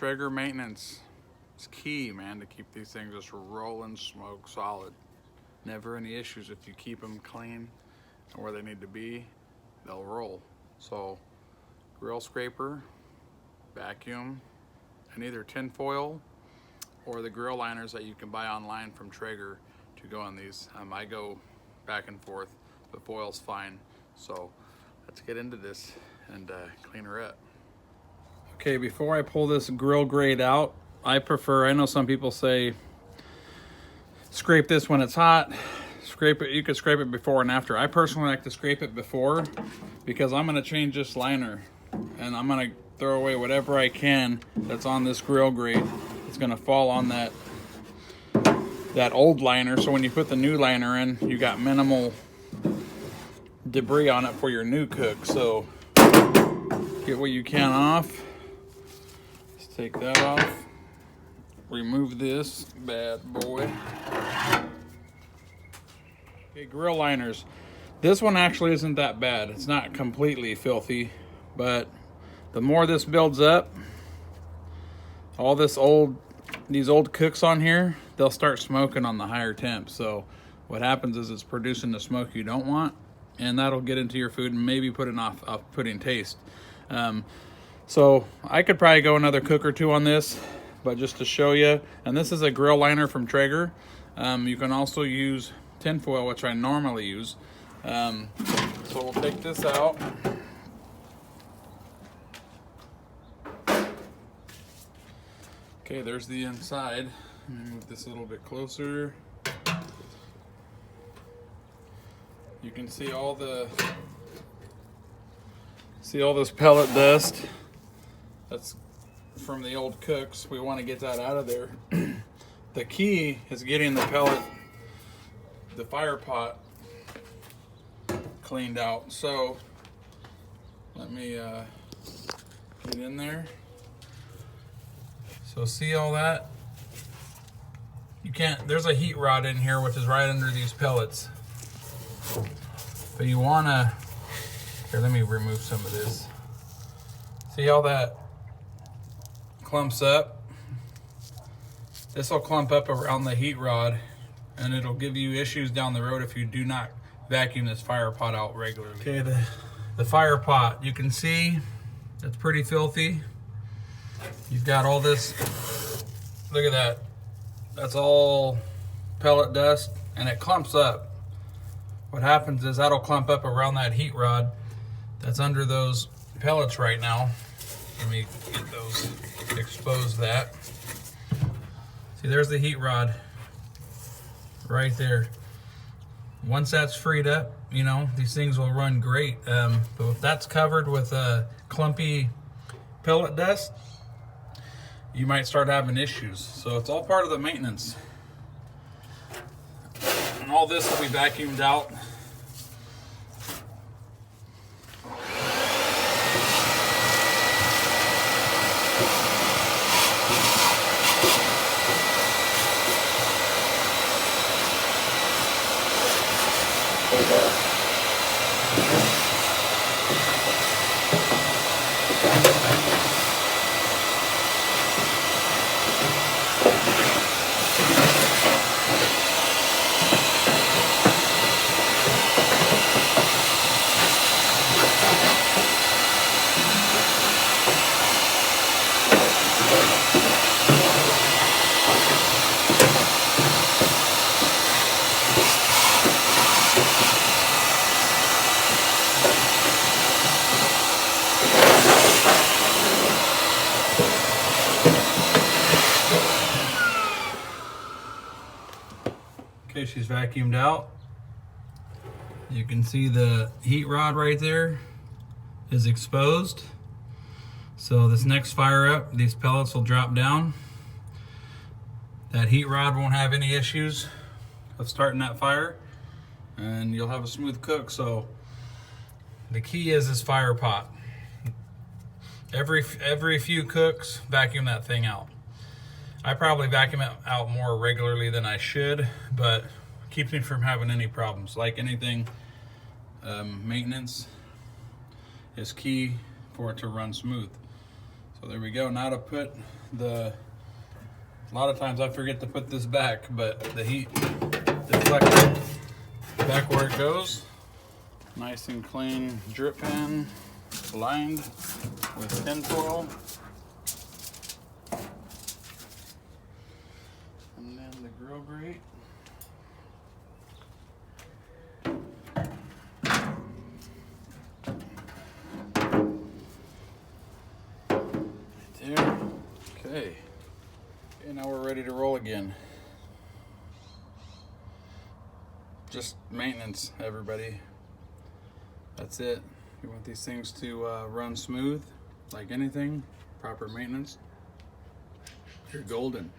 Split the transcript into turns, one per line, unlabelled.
Traeger Maintenance. It's key, man, to keep these things just rolling smoke solid. Never any issues. If you keep them clean and where they need to be, they'll roll. So grill scraper, vacuum, and either tin foil or the grill liners that you can buy online from Traeger to go on these. I go back and forth, but foil's fine. So let's get into this and clean her up. Okay, before I pull this grill grate out, I know some people say scrape this when it's hot. Scrape it, you could scrape it before and after. I personally like to scrape it before because I'm gonna change this liner and I'm gonna throw away whatever I can that's on this grill grate. It's gonna fall on that old liner, so when you put the new liner in, you got minimal debris on it for your new cook. So get what you can off. Let's take that off. Remove this bad boy. Okay, grill liners. This one actually isn't that bad. It's not completely filthy, but the more this builds up, all these old cooks on here, they'll start smoking on the higher temps. So what happens is it's producing the smoke you don't want, and that'll get into your food and maybe put it off-putting taste. So I could probably go another cook or two on this, but just to show you, and this is a grill liner from Traeger. You can also use tin foil, which I normally use. So we'll take this out. Okay, there's the inside. Let me move this a little bit closer. You can see all this pellet dust. That's from the old cooks. We want to get that out of there. The key is getting the fire pot cleaned out. So let me get in there. So see all that? There's a heat rod in here, which is right under these pellets. But you wanna, here, let me remove some of this. See how that clumps up? This will clump up around the heat rod, and it'll give you issues down the road if you do not vacuum this fire pot out regularly. Okay, the fire pot, you can see it's pretty filthy. You've got all this, look at that. That's all pellet dust, and it clumps up. What happens is that'll clump up around that heat rod that's under those pellets right now. Let me get those, expose that. See, there's the heat rod right there. Once that's freed up, you know, these things will run great. But if that's covered with clumpy pellet dust, you might start having issues. So it's all part of the maintenance. And all this will be vacuumed out. Okay, she's vacuumed out. You can see the heat rod right there is exposed. So this next fire up, these pellets will drop down. That heat rod won't have any issues of starting that fire, and you'll have a smooth cook. So the key is this fire pot. Every few cooks, vacuum that thing out. I probably vacuum it out more regularly than I should, but keeps me from having any problems. Like anything, maintenance is key for it to run smooth. So there we go. Now to put a lot of times I forget to put this back, but the heat deflector back where it goes. Nice and clean drip pan, lined with tinfoil. And then the grill grate. Right there. Okay. And now we're ready to roll again. Just maintenance, everybody. That's it. You want these things to run smooth, like anything, proper maintenance, you're golden.